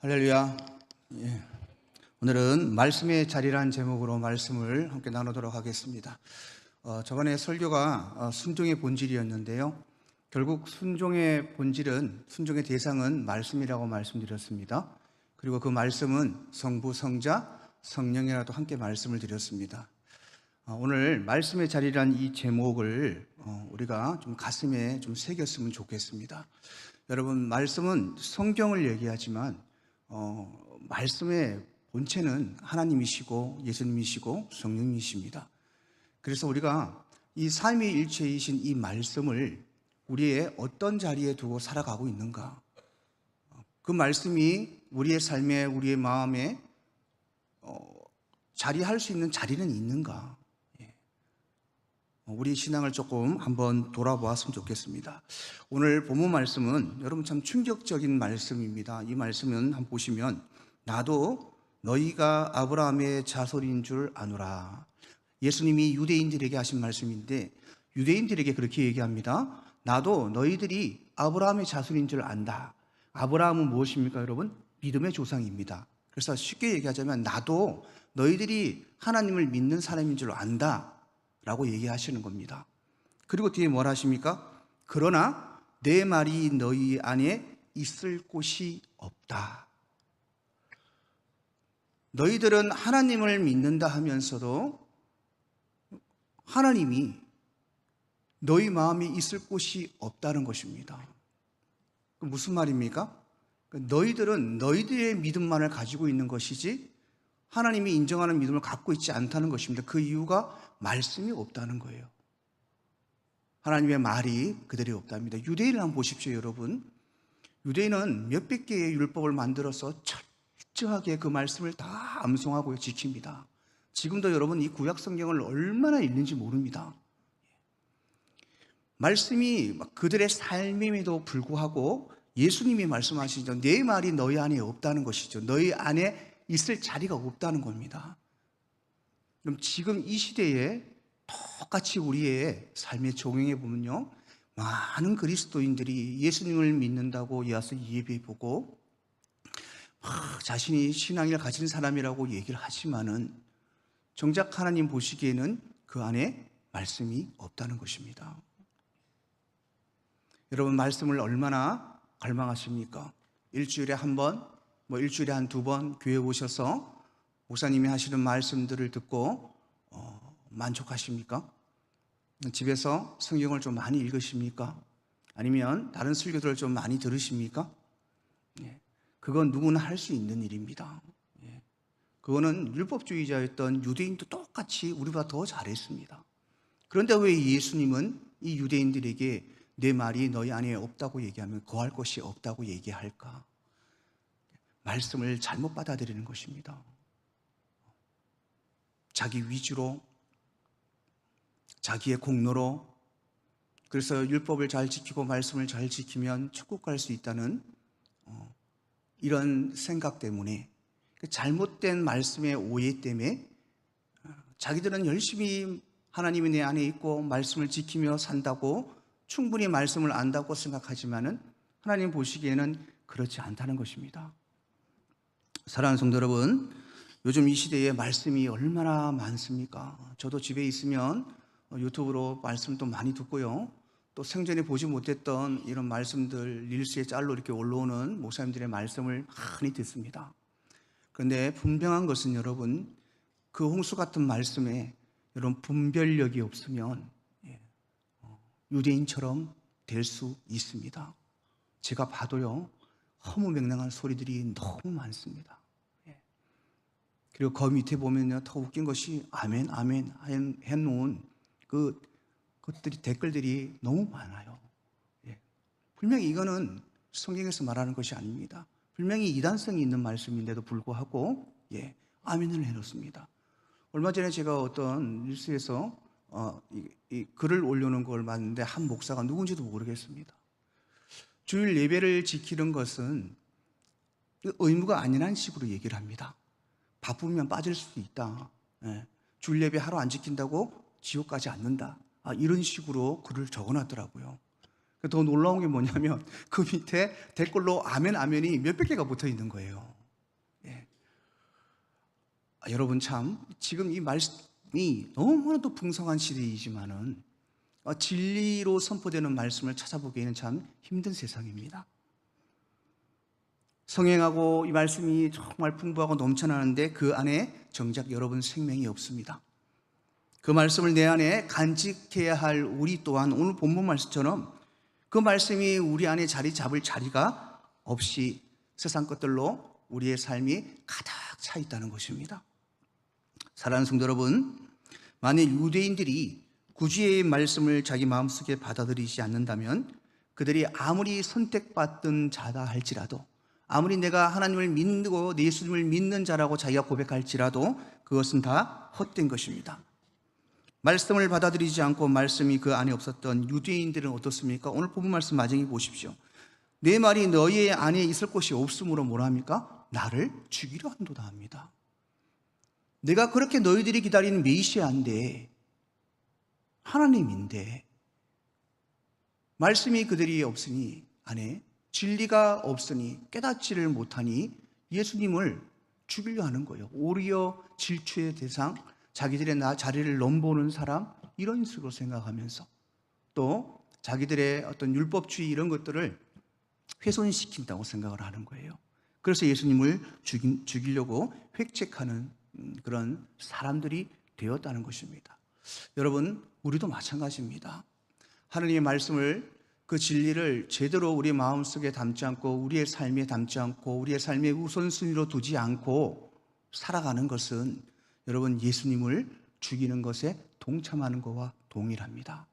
할렐루야. 예. 오늘은 말씀의 자리라는 제목으로 말씀을 함께 나누도록 하겠습니다. 저번에 설교가 순종의 본질이었는데요. 결국 순종의 본질은, 순종의 대상은 말씀이라고 말씀드렸습니다. 그리고 그 말씀은 성부, 성자, 성령이라도 함께 말씀을 드렸습니다. 오늘 말씀의 자리라는 이 제목을 우리가 좀 가슴에 좀 새겼으면 좋겠습니다. 여러분, 말씀은 성경을 얘기하지만 말씀의 본체는 하나님이시고 예수님이시고 성령이십니다. 그래서 우리가 이 삼위일체이신 이 말씀을 우리의 어떤 자리에 두고 살아가고 있는가, 그 말씀이 우리의 삶에, 우리의 마음에 자리할 수 있는 자리는 있는가, 우리 신앙을 조금 한번 돌아보았으면 좋겠습니다. 오늘 본문 말씀은 여러분 참 충격적인 말씀입니다. 이 말씀은 한번 보시면, 나도 너희가 아브라함의 자손인 줄 아노라. 예수님이 유대인들에게 하신 말씀인데 유대인들에게 그렇게 얘기합니다. 나도 너희들이 아브라함의 자손인 줄 안다. 아브라함은 무엇입니까, 여러분? 믿음의 조상입니다. 그래서 쉽게 얘기하자면 나도 너희들이 하나님을 믿는 사람인 줄 안다 라고 얘기하시는 겁니다. 그리고 뒤에 뭘 하십니까? 그러나 내 말이 너희 안에 있을 곳이 없다. 너희들은 하나님을 믿는다 하면서도 하나님이 너희 마음에 있을 곳이 없다는 것입니다. 무슨 말입니까? 너희들은 너희들의 믿음만을 가지고 있는 것이지 하나님이 인정하는 믿음을 갖고 있지 않다는 것입니다. 그 이유가 말씀이 없다는 거예요. 하나님의 말이 그들이 없답니다. 유대인을 한번 보십시오, 여러분. 유대인은 몇백 개의 율법을 만들어서 철저하게 그 말씀을 다 암송하고 지킵니다. 지금도 여러분 이 구약 성경을 얼마나 읽는지 모릅니다. 말씀이 그들의 삶임에도 불구하고 예수님이 말씀하시죠. 내 말이 너희 안에 없다는 것이죠. 너희 안에 있을 자리가 없다는 겁니다. 그럼 지금 이 시대에 똑같이 우리의 삶에 적용해 보면요, 많은 그리스도인들이 예수님을 믿는다고 와서 예배보고 자신이 신앙을 가진 사람이라고 얘기를 하지만은 정작 하나님 보시기에는 그 안에 말씀이 없다는 것입니다. 여러분, 말씀을 얼마나 갈망하십니까? 일주일에 한 번, 일주일에 한 두 번 교회 오셔서 목사님이 하시는 말씀들을 듣고 만족하십니까? 집에서 성경을 좀 많이 읽으십니까? 아니면 다른 설교들을 좀 많이 들으십니까? 그건 누구나 할 수 있는 일입니다. 그거는 율법주의자였던 유대인도 똑같이 우리보다 더 잘했습니다. 그런데 왜 예수님은 이 유대인들에게 내 말이 너희 안에 없다고 얘기하면 거할 것이 없다고 얘기할까? 말씀을 잘못 받아들이는 것입니다. 자기 위주로, 자기의 공로로, 그래서 율법을 잘 지키고 말씀을 잘 지키면 천국 갈 수 있다는 이런 생각 때문에, 잘못된 말씀의 오해 때문에 자기들은 열심히 하나님이 내 안에 있고 말씀을 지키며 산다고, 충분히 말씀을 안다고 생각하지만은 하나님 보시기에는 그렇지 않다는 것입니다. 사랑하는 성도 여러분, 요즘 이 시대에 말씀이 얼마나 많습니까? 저도 집에 있으면 유튜브로 말씀도 많이 듣고요, 또 생전에 보지 못했던 이런 말씀들 릴스에 짤로 이렇게 올라오는 목사님들의 말씀을 많이 듣습니다. 그런데 분명한 것은 여러분, 그 홍수 같은 말씀에 여러분 분별력이 없으면 유대인처럼 될 수 있습니다. 제가 봐도요, 허무맹랑한 소리들이 너무 많습니다. 그리고 그 밑에 보면요, 더 웃긴 것이 아멘 아멘 해놓은 그것들이, 댓글들이 너무 많아요. 분명히 이거는 성경에서 말하는 것이 아닙니다. 분명히 이단성이 있는 말씀인데도 불구하고 아멘을 해놓습니다. 얼마 전에 제가 어떤 뉴스에서 이 글을 올려놓은 걸 봤는데 한 목사가 누군지도 모르겠습니다. 주일 예배를 지키는 것은 의무가 아니라는 식으로 얘기를 합니다. 바쁘면 빠질 수도 있다. 주일 예배 하루 안 지킨다고 지옥 가지 않는다. 이런 식으로 글을 적어놨더라고요. 더 놀라운 게 뭐냐면 그 밑에 댓글로 아멘 아멘이 몇백 개가 붙어 있는 거예요. 예. 여러분 참 지금 이 말씀이 너무나도 풍성한 시대이지만은 진리로 선포되는 말씀을 찾아보기에는 참 힘든 세상입니다. 성행하고 이 말씀이 정말 풍부하고 넘쳐나는데 그 안에 정작 여러분 생명이 없습니다. 그 말씀을 내 안에 간직해야 할 우리 또한 오늘 본문 말씀처럼 그 말씀이 우리 안에 자리 잡을 자리가 없이 세상 것들로 우리의 삶이 가득 차 있다는 것입니다. 사랑하는 성도 여러분, 만일 유대인들이 구주의 말씀을 자기 마음속에 받아들이지 않는다면 그들이 아무리 선택받은 자다 할지라도, 아무리 내가 하나님을 믿고 예수님을 믿는 자라고 자기가 고백할지라도 그것은 다 헛된 것입니다. 말씀을 받아들이지 않고 말씀이 그 안에 없었던 유대인들은 어떻습니까? 오늘 본문 말씀 마지막에 보십시오. 내 말이 너희 안에 있을 곳이 없으므로 뭐라 합니까? 나를 죽이려 한도다 합니다. 내가 그렇게 너희들이 기다리는 메시아인데, 하나님인데 말씀이 그들이 없으니, 안에 진리가 없으니, 깨닫지를 못하니 예수님을 죽이려 하는 거예요. 오히려 질투의 대상, 자기들의 자리를 넘보는 사람, 이런 식으로 생각하면서 또 자기들의 어떤 율법주의 이런 것들을 훼손시킨다고 생각을 하는 거예요. 그래서 예수님을 죽이려고 획책하는 그런 사람들이 되었다는 것입니다. 여러분, 우리도 마찬가지입니다. 하나님의 말씀을, 그 진리를 제대로 우리 마음속에 담지 않고 우리의 삶에 담지 않고 우리의 삶의 우선순위로 두지 않고 살아가는 것은 여러분 예수님을 죽이는 것에 동참하는 것과 동일합니다.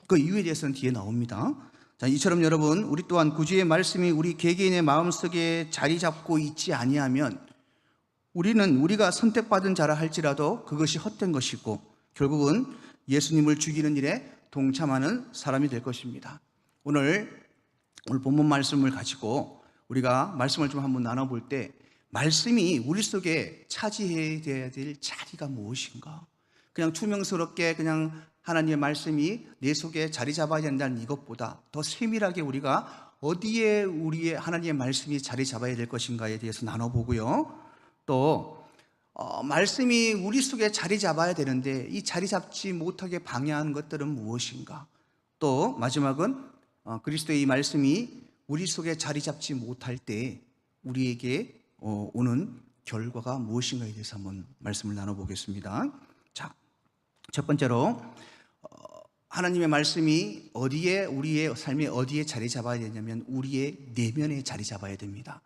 그 이유에 대해서는 뒤에 나옵니다. 자, 이처럼 여러분, 우리 또한 구주의 말씀이 우리 개개인의 마음속에 자리 잡고 있지 아니하면 우리가 선택받은 자라 할지라도 그것이 헛된 것이고 결국은 예수님을 죽이는 일에 동참하는 사람이 될 것입니다. 오늘 본문 말씀을 가지고 우리가 말씀을 좀 한번 나눠볼 때, 말씀이 우리 속에 차지해야 될 자리가 무엇인가? 그냥 투명스럽게 그냥 하나님의 말씀이 내 속에 자리 잡아야 된다는 이것보다 더 세밀하게 우리가 어디에 우리의 하나님의 말씀이 자리 잡아야 될 것인가에 대해서 나눠보고요. 또 말씀이 우리 속에 자리 잡아야 되는데 이 자리 잡지 못하게 방해하는 것들은 무엇인가? 또 마지막은 그리스도의 이 말씀이 우리 속에 자리 잡지 못할 때 우리에게 오는 결과가 무엇인가에 대해서 한번 말씀을 나눠보겠습니다. 자, 첫 번째로 하나님의 말씀이 어디에, 우리의 삶에 어디에 자리 잡아야 되냐면 우리의 내면에 자리 잡아야 됩니다.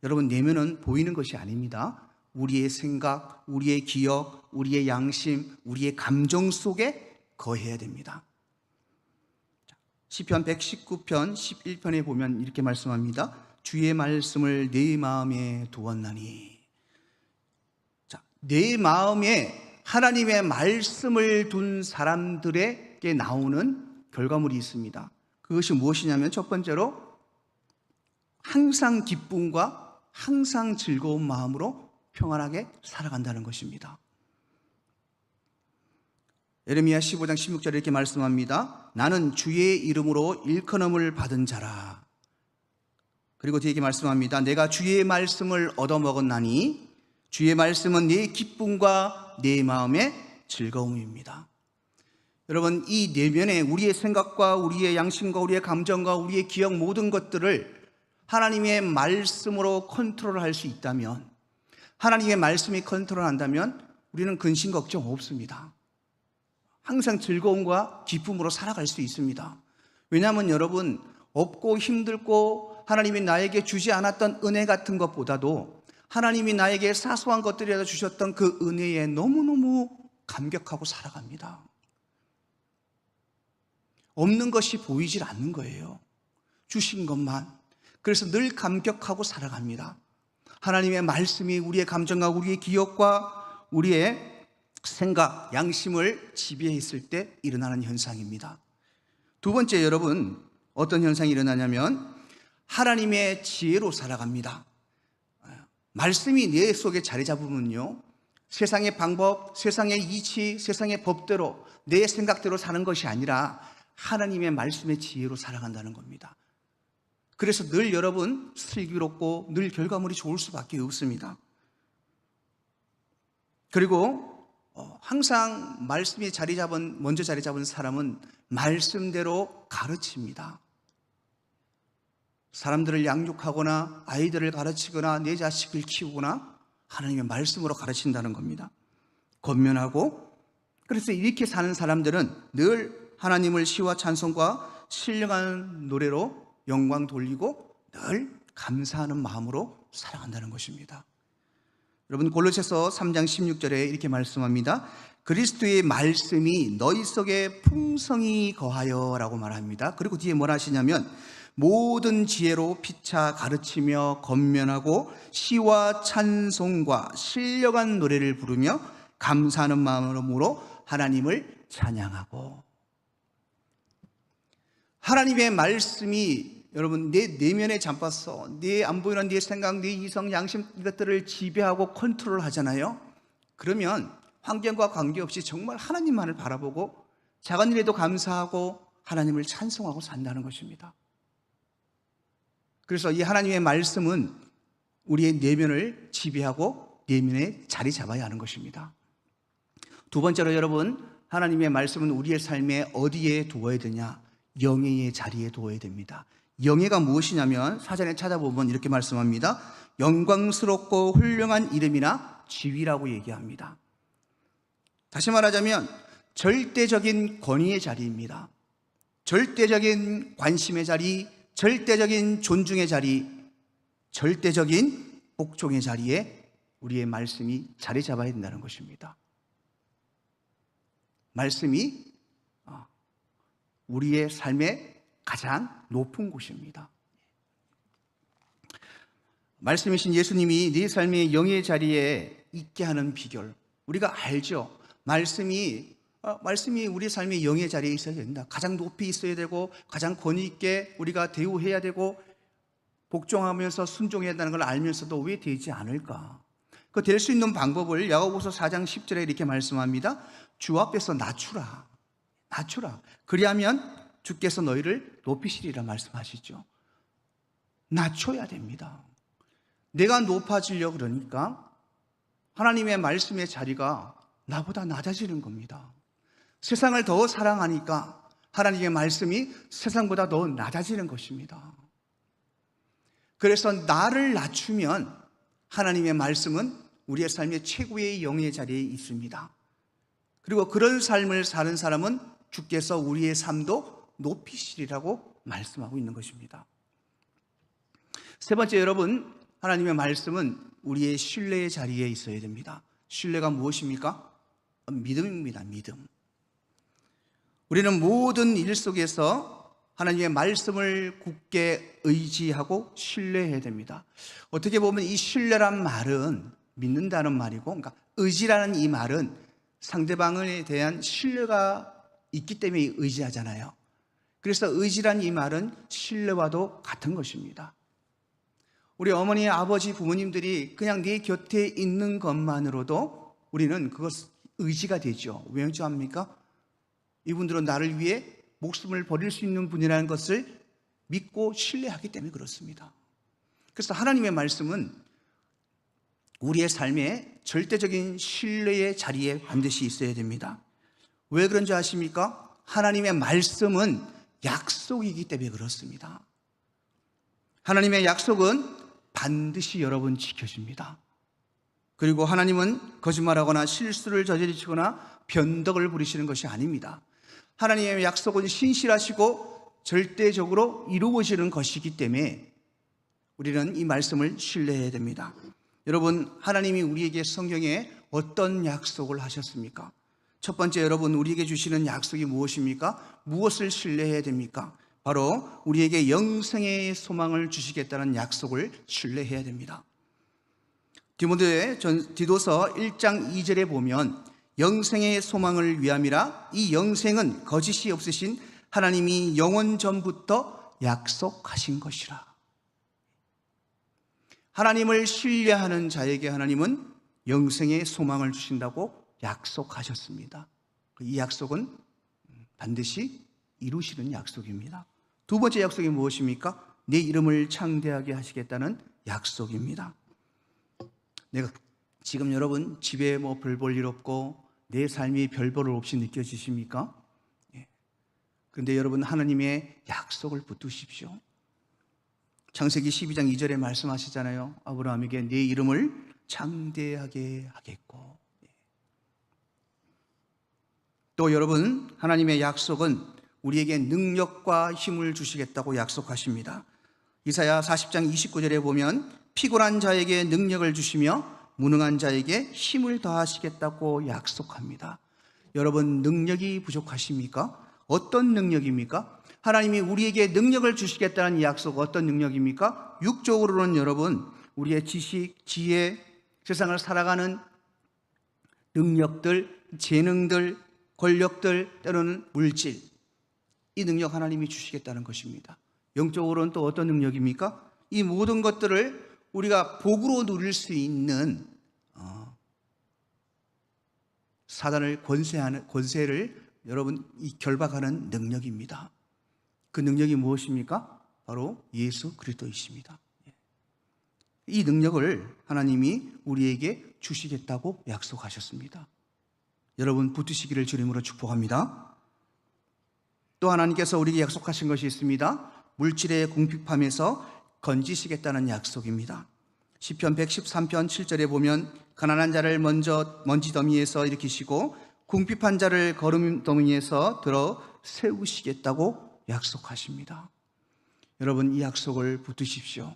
여러분, 내면은 보이는 것이 아닙니다. 우리의 생각, 우리의 기억, 우리의 양심, 우리의 감정 속에 거해야 됩니다. 시편 119편 11편에 보면 이렇게 말씀합니다. 주의 말씀을 내 마음에 두었나니. 자, 내 마음에 하나님의 말씀을 둔 사람들에게 나오는 결과물이 있습니다. 그것이 무엇이냐면 첫 번째로 항상 기쁨과 항상 즐거운 마음으로 평안하게 살아간다는 것입니다. 예레미야 15장 16절에 이렇게 말씀합니다. 나는 주의 이름으로 일컬음을 받은 자라. 그리고 뒤에 말씀합니다. 내가 주의 말씀을 얻어먹었나니 주의 말씀은 내 기쁨과 내 마음의 즐거움입니다. 여러분, 이 내면에 우리의 생각과 우리의 양심과 우리의 감정과 우리의 기억 모든 것들을 하나님의 말씀으로 컨트롤할 수 있다면, 하나님의 말씀이 컨트롤한다면 우리는 근심 걱정 없습니다. 항상 즐거움과 기쁨으로 살아갈 수 있습니다. 왜냐하면 여러분, 없고 힘들고 하나님이 나에게 주지 않았던 은혜 같은 것보다도 하나님이 나에게 사소한 것들이라도 주셨던 그 은혜에 너무너무 감격하고 살아갑니다. 없는 것이 보이질 않는 거예요. 주신 것만. 그래서 늘 감격하고 살아갑니다. 하나님의 말씀이 우리의 감정과 우리의 기억과 우리의 생각, 양심을 지배해 있을 때 일어나는 현상입니다. 두 번째, 여러분, 어떤 현상이 일어나냐면 하나님의 지혜로 살아갑니다. 말씀이 내 속에 자리 잡으면요, 세상의 방법, 세상의 이치, 세상의 법대로 내 생각대로 사는 것이 아니라 하나님의 말씀의 지혜로 살아간다는 겁니다. 그래서 늘 여러분 슬기롭고 늘 결과물이 좋을 수밖에 없습니다. 그리고 항상 말씀이 먼저 자리 잡은 사람은 말씀대로 가르칩니다. 사람들을 양육하거나 아이들을 가르치거나 내 자식을 키우거나 하나님의 말씀으로 가르친다는 겁니다. 권면하고, 그래서 이렇게 사는 사람들은 늘 하나님을 시와 찬송과 신령한 노래로 영광 돌리고 늘 감사하는 마음으로 살아간다는 것입니다. 여러분, 골로새서 3장 16절에 이렇게 말씀합니다. 그리스도의 말씀이 너희 속에 풍성히 거하여 라고 말합니다. 그리고 뒤에 뭘 하시냐면 모든 지혜로 피차 가르치며 권면하고 시와 찬송과 신령한 노래를 부르며 감사하는 마음으로 하나님을 찬양하고. 하나님의 말씀이 여러분 내 내면에 잠빠서 내 안 보이는 내 생각, 내 이성, 양심 이것들을 지배하고 컨트롤 하잖아요. 그러면 환경과 관계없이 정말 하나님만을 바라보고 작은 일에도 감사하고 하나님을 찬송하고 산다는 것입니다. 그래서 이 하나님의 말씀은 우리의 내면을 지배하고 내면에 자리 잡아야 하는 것입니다. 두 번째로 여러분, 하나님의 말씀은 우리의 삶에 어디에 두어야 되냐? 영예의 자리에 두어야 됩니다. 영예가 무엇이냐면 사전에 찾아보면 이렇게 말씀합니다. 영광스럽고 훌륭한 이름이나 지위라고 얘기합니다. 다시 말하자면 절대적인 권위의 자리입니다. 절대적인 관심의 자리, 절대적인 존중의 자리, 절대적인 복종의 자리에 우리의 말씀이 자리 잡아야 된다는 것입니다. 말씀이 우리의 삶의 가장 높은 곳입니다. 말씀이신 예수님이 네 삶의 영의 자리에 있게 하는 비결, 우리가 알죠. 말씀이 우리 삶의 영의 자리에 있어야 된다. 가장 높이 있어야 되고 가장 권위 있게 우리가 대우해야 되고 복종하면서 순종해야 한다는 걸 알면서도 왜 되지 않을까? 그 될 수 있는 방법을 야고보서 4장 10절에 이렇게 말씀합니다. 주 앞에서 낮추라. 그리하면 주께서 너희를 높이시리라 말씀하시죠. 낮춰야 됩니다. 내가 높아지려 그러니까 하나님의 말씀의 자리가 나보다 낮아지는 겁니다. 세상을 더 사랑하니까 하나님의 말씀이 세상보다 더 낮아지는 것입니다. 그래서 나를 낮추면 하나님의 말씀은 우리의 삶의 최고의 영의 자리에 있습니다. 그리고 그런 삶을 사는 사람은 주께서 우리의 삶도 높이시리라고 말씀하고 있는 것입니다. 세 번째, 여러분, 하나님의 말씀은 우리의 신뢰의 자리에 있어야 됩니다. 신뢰가 무엇입니까? 믿음입니다. 믿음. 우리는 모든 일 속에서 하나님의 말씀을 굳게 의지하고 신뢰해야 됩니다. 어떻게 보면 이 신뢰란 말은 믿는다는 말이고, 그러니까 의지라는 이 말은 상대방에 대한 신뢰가 있기 때문에 의지하잖아요. 그래서 의지란 이 말은 신뢰와도 같은 것입니다. 우리 어머니, 아버지, 부모님들이 그냥 네 곁에 있는 것만으로도 우리는 그것 의지가 되죠. 왜 의지합니까? 이분들은 나를 위해 목숨을 버릴 수 있는 분이라는 것을 믿고 신뢰하기 때문에 그렇습니다. 그래서 하나님의 말씀은 우리의 삶에 절대적인 신뢰의 자리에 반드시 있어야 됩니다. 왜 그런지 아십니까? 하나님의 말씀은 약속이기 때문에 그렇습니다. 하나님의 약속은 반드시 여러분 지켜집니다. 그리고 하나님은 거짓말하거나 실수를 저지르시거나 변덕을 부리시는 것이 아닙니다. 하나님의 약속은 신실하시고 절대적으로 이루어지는 것이기 때문에 우리는 이 말씀을 신뢰해야 됩니다. 여러분, 하나님이 우리에게 성경에 어떤 약속을 하셨습니까? 첫 번째, 여러분, 우리에게 주시는 약속이 무엇입니까? 무엇을 신뢰해야 됩니까? 바로 우리에게 영생의 소망을 주시겠다는 약속을 신뢰해야 됩니다. 디도서 1장 2절에 보면 영생의 소망을 위함이라 이 영생은 거짓이 없으신 하나님이 영원 전부터 약속하신 것이라. 하나님을 신뢰하는 자에게 하나님은 영생의 소망을 주신다고 약속하셨습니다. 이 약속은 반드시 이루시는 약속입니다. 두 번째 약속이 무엇입니까? 내 이름을 창대하게 하시겠다는 약속입니다. 내가 지금 여러분 집에 별 볼 일 없고 내 삶이 별 볼 일 없이 느껴지십니까? 그런데 여러분 하나님의 약속을 붙드십시오. 창세기 12장 2절에 말씀하시잖아요. 아브라함에게 내 이름을 창대하게 하겠고. 또 여러분 하나님의 약속은 우리에게 능력과 힘을 주시겠다고 약속하십니다. 이사야 40장 29절에 보면 피곤한 자에게 능력을 주시며 무능한 자에게 힘을 더하시겠다고 약속합니다. 여러분 능력이 부족하십니까? 어떤 능력입니까? 하나님이 우리에게 능력을 주시겠다는 약속, 어떤 능력입니까? 육적으로는 여러분 우리의 지식, 지혜, 세상을 살아가는 능력들, 재능들, 권력들, 때로는 물질, 이 능력 하나님이 주시겠다는 것입니다. 영적으로는 또 어떤 능력입니까? 이 모든 것들을 우리가 복으로 누릴 수 있는 사단을 권세를 여러분 결박하는 능력입니다. 그 능력이 무엇입니까? 바로 예수 그리스도이십니다. 이 능력을 하나님이 우리에게 주시겠다고 약속하셨습니다. 여러분 붙으시기를 주님으로 축복합니다. 또 하나님께서 우리에게 약속하신 것이 있습니다. 물질의 궁핍함에서 건지시겠다는 약속입니다. 시편 113편 7절에 보면 가난한 자를 먼저 먼지 더미에서 일으키시고 궁핍한 자를 거름 더미에서 들어 세우시겠다고 약속하십니다. 여러분 이 약속을 붙드십시오.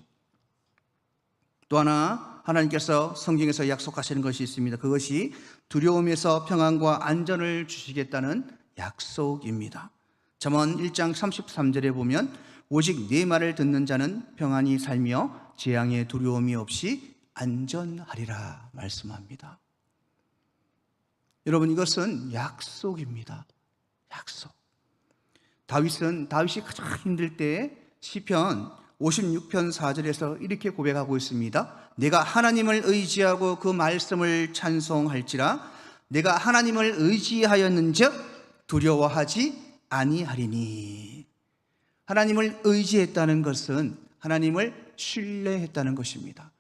또 하나 하나님께서 성경에서 약속하시는 것이 있습니다. 그것이 두려움에서 평안과 안전을 주시겠다는 약속입니다. 잠언 1장 33절에 보면 오직 네 말을 듣는 자는 평안히 살며 재앙의 두려움이 없이 안전하리라 말씀합니다. 여러분 이것은 약속입니다. 약속. 다윗이 가장 힘들 때 시편 56편 4절에서 이렇게 고백하고 있습니다. 내가 하나님을 의지하고 그 말씀을 찬송할지라 내가 하나님을 의지하였는즉 두려워하지 아니하리니. 하나님을 의지했다는 것은 하나님을 신뢰했다는 것입니다.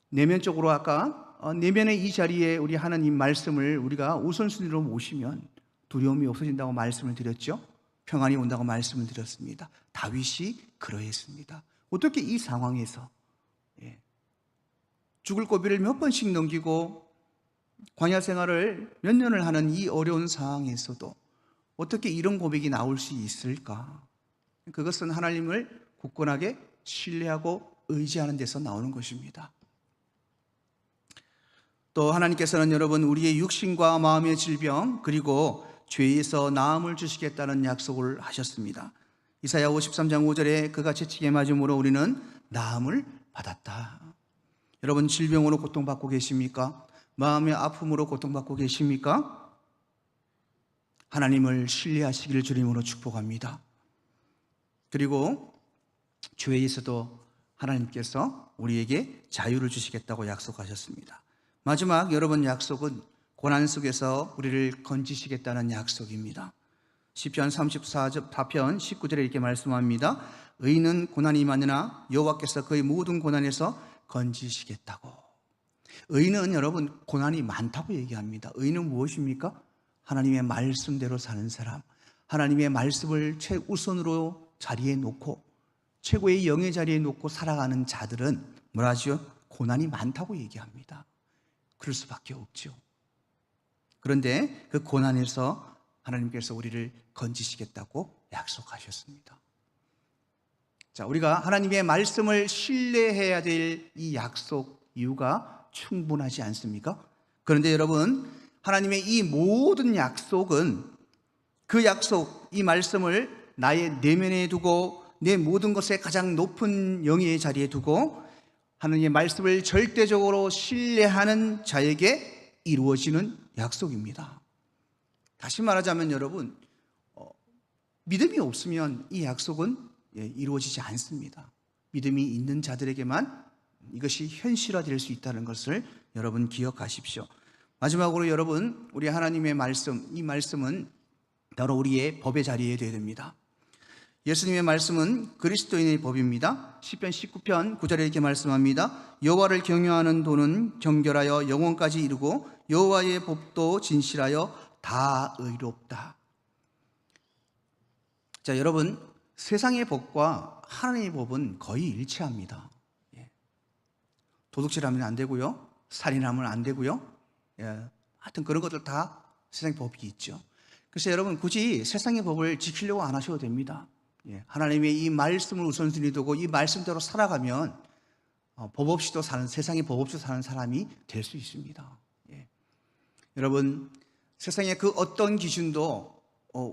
내면적으로 아까 내면의 이 자리에 우리 하나님 말씀을 우리가 우선순위로 모시면 두려움이 없어진다고 말씀을 드렸죠. 평안이 온다고 말씀을 드렸습니다. 다윗이 그러했습니다. 어떻게 이 상황에서 죽을 고비를 몇 번씩 넘기고 광야 생활을 몇 년을 하는 이 어려운 상황에서도 어떻게 이런 고백이 나올 수 있을까? 그것은 하나님을 굳건하게 신뢰하고 의지하는 데서 나오는 것입니다. 또 하나님께서는 여러분 우리의 육신과 마음의 질병 그리고 죄에서 나음을 주시겠다는 약속을 하셨습니다. 이사야 53장 5절에 그가 채찍에 맞음으로 우리는 나음을 받았다. 여러분 질병으로 고통받고 계십니까? 마음의 아픔으로 고통받고 계십니까? 하나님을 신뢰하시기를 주님으로 축복합니다. 그리고 죄에서도 하나님께서 우리에게 자유를 주시겠다고 약속하셨습니다. 마지막 여러분 약속은 고난 속에서 우리를 건지시겠다는 약속입니다. 시편 34편 19절에 이렇게 말씀합니다. 의인은 고난이 많으나 여호와께서 그의 모든 고난에서 건지시겠다고. 의인은 여러분 고난이 많다고 얘기합니다. 의인은 무엇입니까? 하나님의 말씀대로 사는 사람, 하나님의 말씀을 최우선으로 자리에 놓고 최고의 영의 자리에 놓고 살아가는 자들은 뭐라죠? 고난이 많다고 얘기합니다. 그럴 수밖에 없죠. 그런데 그 고난에서 하나님께서 우리를 건지시겠다고 약속하셨습니다. 자, 우리가 하나님의 말씀을 신뢰해야 될 이 약속 이유가 충분하지 않습니까? 그런데 여러분, 하나님의 이 모든 약속은 그 약속, 이 말씀을 나의 내면에 두고 내 모든 것에 가장 높은 영예의 자리에 두고 하나님의 말씀을 절대적으로 신뢰하는 자에게 이루어지는 약속입니다. 다시 말하자면 여러분, 믿음이 없으면 이 약속은 이루어지지 않습니다. 믿음이 있는 자들에게만 이것이 현실화될 수 있다는 것을 여러분 기억하십시오. 마지막으로 여러분, 우리 하나님의 말씀, 이 말씀은 바로 우리의 법의 자리에 되어야 됩니다. 예수님의 말씀은 그리스도인의 법입니다. 시편 19편 9절에 이렇게 말씀합니다. 여호와를 경외하는 도는 정결하여 영원까지 이르고 여호와의 법도 진실하여 다 의롭다. 자, 여러분, 세상의 법과 하나님의 법은 거의 일치합니다. 도둑질하면 안 되고요, 살인하면 안 되고요, 하여튼 그런 것들 다 세상의 법이 있죠. 그래서 여러분, 굳이 세상의 법을 지키려고 안 하셔도 됩니다. 하나님의 이 말씀을 우선순위 두고 이 말씀대로 살아가면 법 없이도 사는, 세상에 법 없이 사는 사람이 될 수 있습니다. 여러분, 세상의 그 어떤 기준도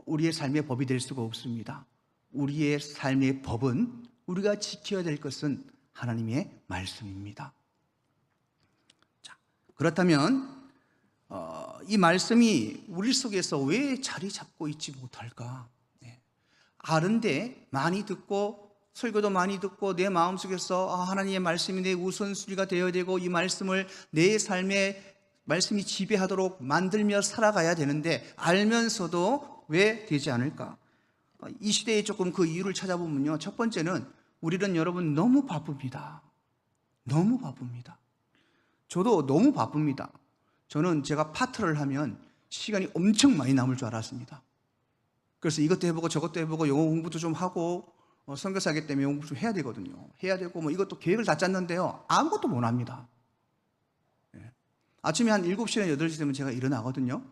우리의 삶의 법이 될 수가 없습니다. 우리의 삶의 법은, 우리가 지켜야 될 것은 하나님의 말씀입니다. 자, 그렇다면 이 말씀이 우리 속에서 왜 자리 잡고 있지 못할까? 아는데 많이 듣고 설교도 많이 듣고 내 마음속에서 하나님의 말씀이 내 우선순위가 되어야 되고 이 말씀을 내 삶에 말씀이 지배하도록 만들며 살아가야 되는데 알면서도 왜 되지 않을까? 이 시대에 조금 그 이유를 찾아보면요, 첫 번째는 우리는 여러분 너무 바쁩니다. 너무 바쁩니다. 저도 너무 바쁩니다. 저는 제가 파트를 하면 시간이 엄청 많이 남을 줄 알았습니다. 그래서 이것도 해보고 저것도 해보고 영어 공부도 좀 하고 선교사기 때문에 영어 공부 좀 해야 되거든요. 해야 되고 이것도 계획을 다 짰는데요, 아무것도 못 합니다. 아침에 한 7시나 8시 되면 제가 일어나거든요.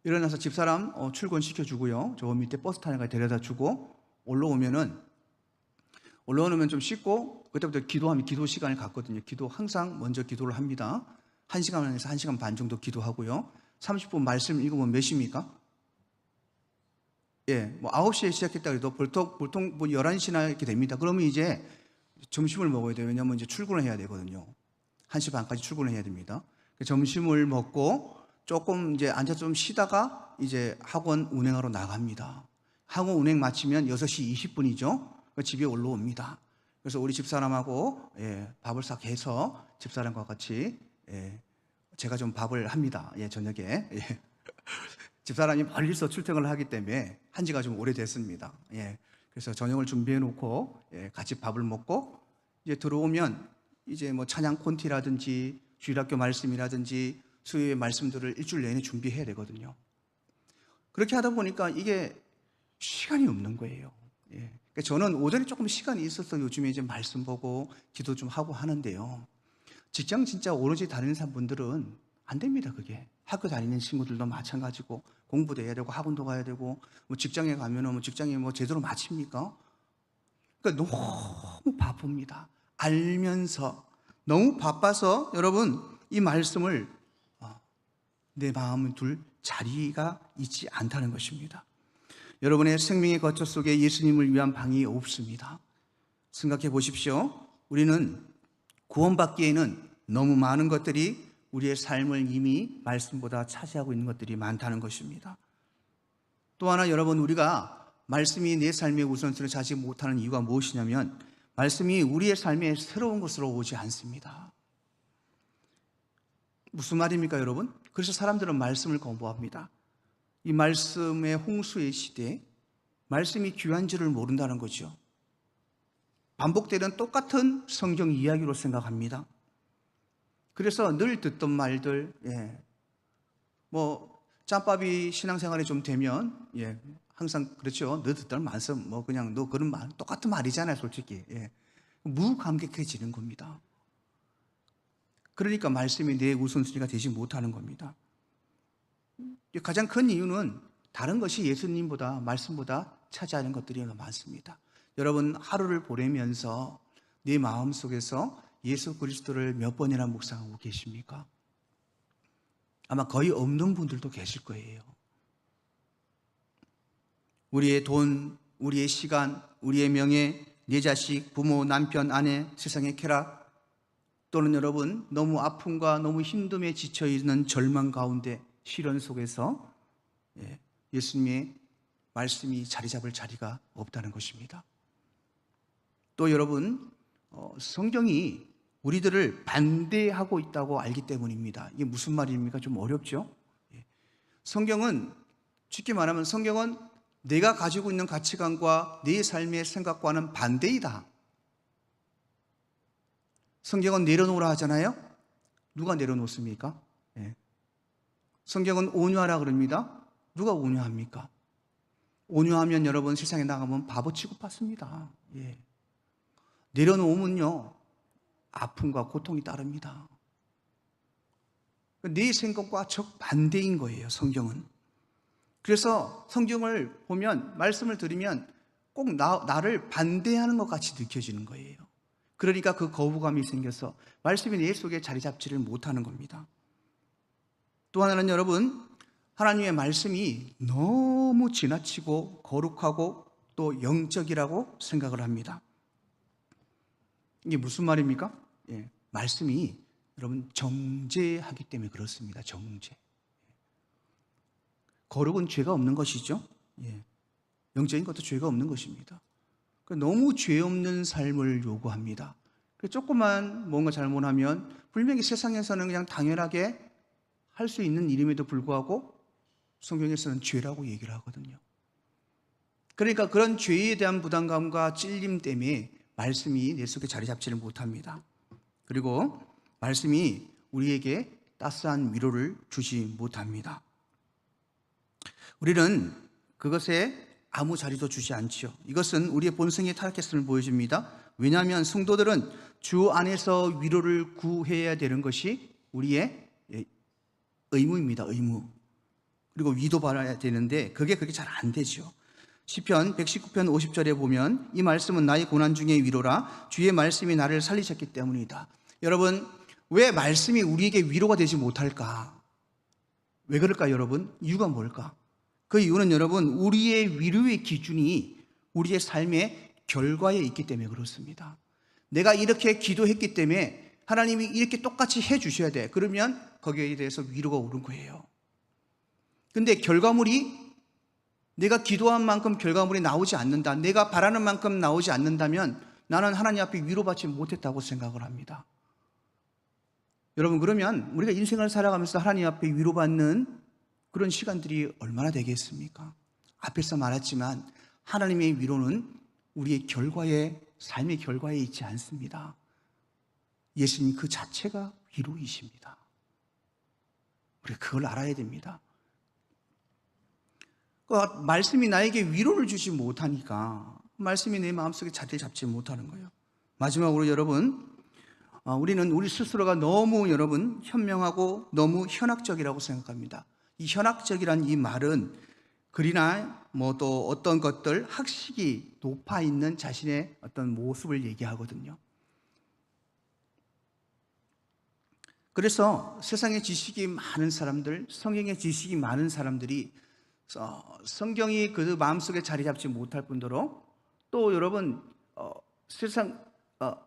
일어나서 집사람 출근시켜주고요, 저 밑에 버스 타는 거 데려다 주고 올라오면 좀 씻고 그때부터 기도하면 기도 시간을 갖거든요. 기도 항상 먼저 기도를 합니다. 1시간에서 1시간 반 정도 기도하고요, 30분 말씀 읽으면 몇 시입니까? 9시에 시작했다 그래도 보통 11시나 이렇게 됩니다. 그러면 이제 점심을 먹어야 돼요. 왜냐하면 이제 출근을 해야 되거든요. 1시 반까지 출근을 해야 됩니다. 점심을 먹고 조금 이제 앉아서 좀 쉬다가 이제 학원 운행하러 나갑니다. 학원 운행 마치면 6시 20분이죠. 집에 올라옵니다. 그래서 우리 집사람하고 밥을 싹 해서 집사람과 같이 제가 좀 밥을 합니다. 저녁에. 집사람이 멀리서 출퇴근을 하기 때문에 한 지가 좀 오래됐습니다. 그래서 저녁을 준비해 놓고 같이 밥을 먹고 이제 들어오면 이제 뭐 찬양 콘티라든지 주일학교 말씀이라든지 수요일 말씀들을 일주일 내내 준비해야 되거든요. 그렇게 하다 보니까 이게 시간이 없는 거예요. 그러니까 저는 오전에 조금 시간이 있어서 요즘에 이제 말씀 보고 기도 좀 하고 하는데요, 직장 진짜 오로지 다니는 사람분들은 안 됩니다. 그게 학교 다니는 친구들도 마찬가지고 공부도 해야 되고 학원도 가야 되고 직장에 가면은 직장에 제대로 마칩니까? 그러니까 너무 바쁩니다. 알면서 너무 바빠서 여러분 이 말씀을 내 마음을 둘 자리가 있지 않다는 것입니다. 여러분의 생명의 거처 속에 예수님을 위한 방이 없습니다. 생각해 보십시오. 우리는 구원받기에는 너무 많은 것들이 우리의 삶을 이미 말씀보다 차지하고 있는 것들이 많다는 것입니다. 또 하나 여러분, 우리가 말씀이 내 삶의 우선순위를 차지 못하는 이유가 무엇이냐면 말씀이 우리의 삶에 새로운 것으로 오지 않습니다. 무슨 말입니까 여러분? 그래서 사람들은 말씀을 거부합니다. 이 말씀의 홍수의 시대에 말씀이 귀한 줄을 모른다는 거죠. 반복되는 똑같은 성경 이야기로 생각합니다. 그래서 늘 듣던 말들, 짬밥이 신앙생활에 좀 되면, 항상 그렇죠. 너 듣던 말씀, 그냥 너 그런 말, 똑같은 말이잖아요, 솔직히. 무감격해지는 겁니다. 그러니까 말씀이 내 우선순위가 되지 못하는 겁니다. 가장 큰 이유는 다른 것이 예수님보다, 말씀보다 차지하는 것들이 많습니다. 여러분, 하루를 보내면서 내 마음속에서 예수 그리스도를 몇 번이나 묵상하고 계십니까? 아마 거의 없는 분들도 계실 거예요. 우리의 돈, 우리의 시간, 우리의 명예, 내 자식, 부모, 남편, 아내, 세상의 쾌락, 또는 여러분 너무 아픔과 너무 힘듦에 지쳐있는 절망 가운데 시련 속에서 예수님의 말씀이 자리 잡을 자리가 없다는 것입니다. 또 여러분, 성경이 우리들을 반대하고 있다고 알기 때문입니다. 이게 무슨 말입니까? 좀 어렵죠? 성경은 쉽게 말하면 성경은 내가 가지고 있는 가치관과 내 삶의 생각과는 반대이다. 성경은 내려놓으라 하잖아요. 누가 내려놓습니까? 예. 성경은 온유하라 그럽니다. 누가 온유합니까? 온유하면 여러분 세상에 나가면 바보 취급받습니다. 예. 내려놓으면요 아픔과 고통이 따릅니다. 내 생각과 정반대인 거예요, 성경은. 그래서 성경을 보면, 말씀을 들으면 꼭 나를 반대하는 것 같이 느껴지는 거예요. 그러니까 그 거부감이 생겨서 말씀이 내 속에 자리 잡지를 못하는 겁니다. 또 하나는 여러분, 하나님의 말씀이 너무 지나치고 거룩하고 또 영적이라고 생각을 합니다. 이게 무슨 말입니까? 예, 말씀이 여러분 정죄하기 때문에 그렇습니다. 정죄. 거룩은 죄가 없는 것이죠. 예, 영적인 것도 죄가 없는 것입니다. 너무 죄 없는 삶을 요구합니다. 조금만 뭔가 잘못하면 분명히 세상에서는 그냥 당연하게 할 수 있는 일임에도 불구하고 성경에서는 죄라고 얘기를 하거든요. 그러니까 그런 죄에 대한 부담감과 찔림 때문에 말씀이 내 속에 자리 잡지를 못합니다. 그리고 말씀이 우리에게 따스한 위로를 주지 못합니다. 우리는 그것에 아무 자리도 주지 않지요. 이것은 우리의 본성의 타락했음을 보여줍니다. 왜냐하면 성도들은 주 안에서 위로를 구해야 되는 것이 우리의 의무입니다. 의무. 그리고 위도 받아야 되는데 그게 그렇게 잘 안 되죠. 시편 119편 50절에 보면 이 말씀은 나의 고난 중의 위로라 주의 말씀이 나를 살리셨기 때문이다. 여러분, 왜 말씀이 우리에게 위로가 되지 못할까? 왜 그럴까 여러분? 이유가 뭘까? 그 이유는 여러분, 우리의 위로의 기준이 우리의 삶의 결과에 있기 때문에 그렇습니다. 내가 이렇게 기도했기 때문에 하나님이 이렇게 똑같이 해 주셔야 돼. 그러면 거기에 대해서 위로가 오는 거예요. 근데 결과물이 내가 기도한 만큼 결과물이 나오지 않는다, 내가 바라는 만큼 나오지 않는다면 나는 하나님 앞에 위로받지 못했다고 생각을 합니다. 여러분, 그러면 우리가 인생을 살아가면서 하나님 앞에 위로받는 그런 시간들이 얼마나 되겠습니까? 앞에서 말했지만 하나님의 위로는 우리의 결과에, 삶의 결과에 있지 않습니다. 예수님 그 자체가 위로이십니다. 우리가 그걸 알아야 됩니다. 말씀이 나에게 위로를 주지 못하니까 말씀이 내 마음속에 자리를 잡지 못하는 거예요. 마지막으로 여러분, 우리는 우리 스스로가 너무 여러분 현명하고 너무 현학적이라고 생각합니다. 이 현학적이란 이 말은 글이나 뭐 또 어떤 것들 학식이 높아 있는 자신의 어떤 모습을 얘기하거든요. 그래서 세상에 지식이 많은 사람들, 성경에 지식이 많은 사람들이 성경이 그 마음속에 자리 잡지 못할 뿐더러 또 여러분 세상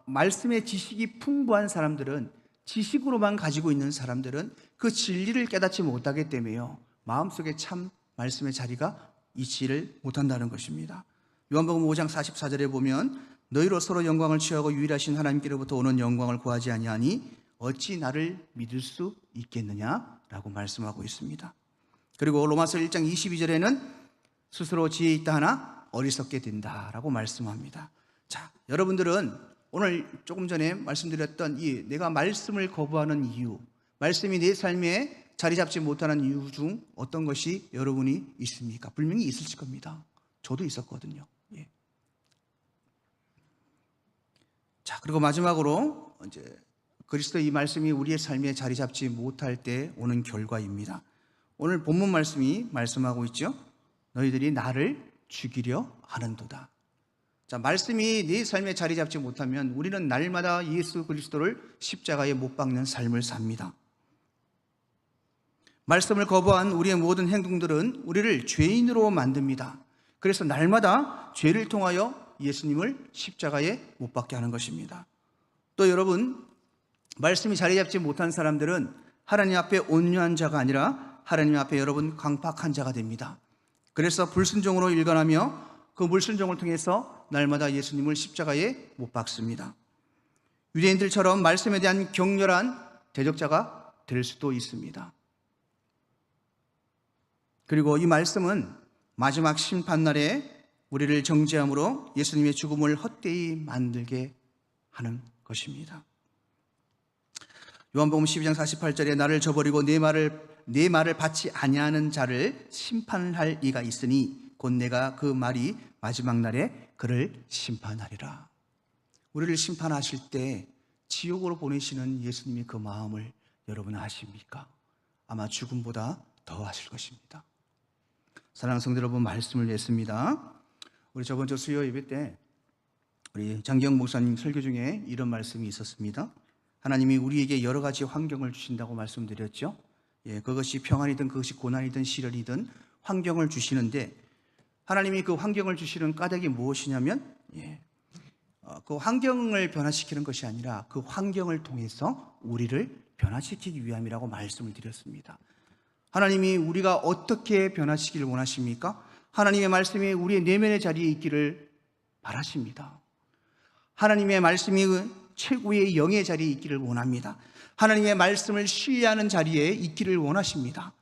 말씀의 지식이 풍부한 사람들은, 지식으로만 가지고 있는 사람들은 그 진리를 깨닫지 못하기 때문에요, 마음속에 참 말씀의 자리가 있지를 못한다는 것입니다. 요한복음 5장 44절에 보면 너희로 서로 영광을 취하고 유일하신 하나님께로부터 오는 영광을 구하지 아니하니 어찌 나를 믿을 수 있겠느냐라고 말씀하고 있습니다. 그리고 로마서 1장 22절에는 스스로 지혜 있다 하나 어리석게 된다라고 말씀합니다. 자, 여러분들은 오늘 조금 전에 말씀드렸던 이 내가 말씀을 거부하는 이유, 말씀이 내 삶에 자리 잡지 못하는 이유 중 어떤 것이 여러분이 있습니까? 분명히 있으실 겁니다. 저도 있었거든요. 예. 자, 그리고 마지막으로 이제 그리스도의 이 말씀이 우리의 삶에 자리 잡지 못할 때 오는 결과입니다. 오늘 본문 말씀이 말씀하고 있죠. 너희들이 나를 죽이려 하는도다. 자, 말씀이 내 삶에 자리 잡지 못하면 우리는 날마다 예수 그리스도를 십자가에 못 박는 삶을 삽니다. 말씀을 거부한 우리의 모든 행동들은 우리를 죄인으로 만듭니다. 그래서 날마다 죄를 통하여 예수님을 십자가에 못 박게 하는 것입니다. 또 여러분, 말씀이 자리 잡지 못한 사람들은 하나님 앞에 온유한 자가 아니라 하나님 앞에 여러분 강팍한 자가 됩니다. 그래서 불순종으로 일관하며 그 불순종을 통해서 날마다 예수님을 십자가에 못 박습니다. 유대인들처럼 말씀에 대한 격렬한 대적자가 될 수도 있습니다. 그리고 이 말씀은 마지막 심판날에 우리를 정죄함으로 예수님의 죽음을 헛되이 만들게 하는 것입니다. 요한복음 12장 48절에 나를 저버리고 내 말을 받지 아니하는 자를 심판할 이가 있으니 곧 내가 그 말이 마지막 날에 그를 심판하리라. 우리를 심판하실 때 지옥으로 보내시는 예수님의 그 마음을 여러분 아십니까? 아마 죽음보다 더 하실 것입니다. 사랑하는 성도 여러분, 말씀을 냈습니다. 우리 저번 주 수요 예배 때 우리 장기영 목사님 설교 중에 이런 말씀이 있었습니다. 하나님이 우리에게 여러 가지 환경을 주신다고 말씀드렸죠. 그것이 평안이든 그것이 고난이든 시련이든 환경을 주시는데, 하나님이 그 환경을 주시는 까닭이 무엇이냐면 그 환경을 변화시키는 것이 아니라 그 환경을 통해서 우리를 변화시키기 위함이라고 말씀을 드렸습니다. 하나님이 우리가 어떻게 변화시키기를 원하십니까? 하나님의 말씀이 우리의 내면의 자리에 있기를 바라십니다. 하나님의 말씀이 최고의 영의 자리에 있기를 원합니다. 하나님의 말씀을 신뢰하는 자리에 있기를 원하십니다.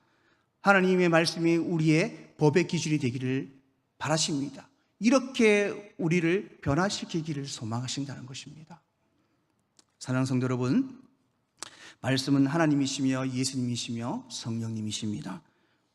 하나님의 말씀이 우리의 법의 기준이 되기를 바라십니다. 이렇게 우리를 변화시키기를 소망하신다는 것입니다. 사랑하는 성도 여러분, 말씀은 하나님이시며 예수님이시며 성령님이십니다.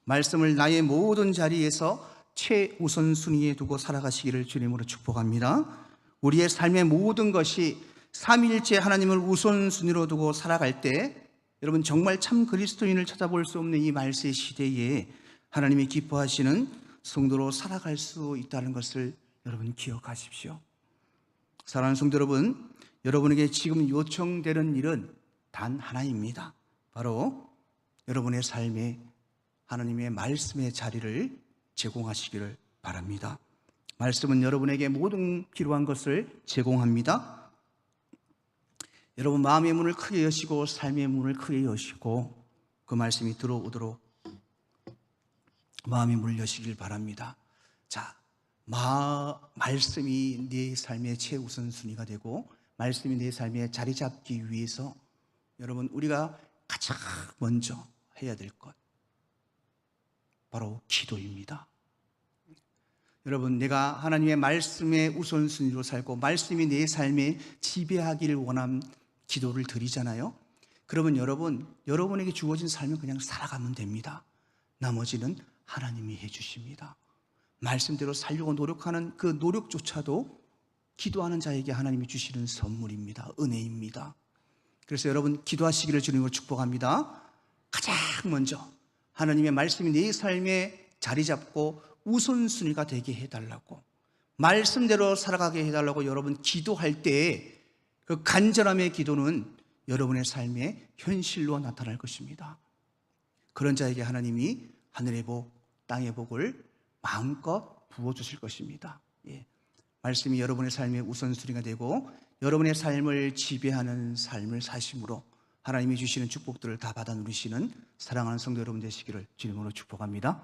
말씀을 나의 모든 자리에서 최우선순위에 두고 살아가시기를 주님으로 축복합니다. 우리의 삶의 모든 것이 삼위일체 하나님을 우선순위로 두고 살아갈 때, 여러분 정말 참 그리스도인을 찾아볼 수 없는 이 말세 시대에 하나님이 기뻐하시는 성도로 살아갈 수 있다는 것을 여러분 기억하십시오. 사랑하는 성도 여러분, 여러분에게 지금 요청되는 일은 단 하나입니다. 바로 여러분의 삶에 하나님의 말씀의 자리를 제공하시기를 바랍니다. 말씀은 여러분에게 모든 필요한 것을 제공합니다. 여러분 마음의 문을 크게 여시고 삶의 문을 크게 여시고 그 말씀이 들어오도록 마음의 문을 여시길 바랍니다. 자, 말씀이 내 삶의 최우선순위가 되고 말씀이 내 삶에 자리 잡기 위해서 여러분 우리가 가장 먼저 해야 될 것, 바로 기도입니다. 여러분, 내가 하나님의 말씀의 우선순위로 살고 말씀이 내 삶에 지배하기를 원하는 기도를 드리잖아요. 그러면 여러분에게 주어진 삶은 그냥 살아가면 됩니다. 나머지는 하나님이 해주십니다. 말씀대로 살려고 노력하는 그 노력조차도 기도하는 자에게 하나님이 주시는 선물입니다. 은혜입니다. 그래서 여러분 기도하시기를 주님으로 축복합니다. 가장 먼저 하나님의 말씀이 내 삶에 자리 잡고 우선순위가 되게 해달라고, 말씀대로 살아가게 해달라고 여러분 기도할 때 그 간절함의 기도는 여러분의 삶에 현실로 나타날 것입니다. 그런 자에게 하나님이 하늘의 복, 땅의 복을 마음껏 부어주실 것입니다. 말씀이 여러분의 삶의 우선순위가 되고 여러분의 삶을 지배하는 삶을 사심으로 하나님이 주시는 축복들을 다 받아 누리시는 사랑하는 성도 여러분 되시기를 주님으로 축복합니다.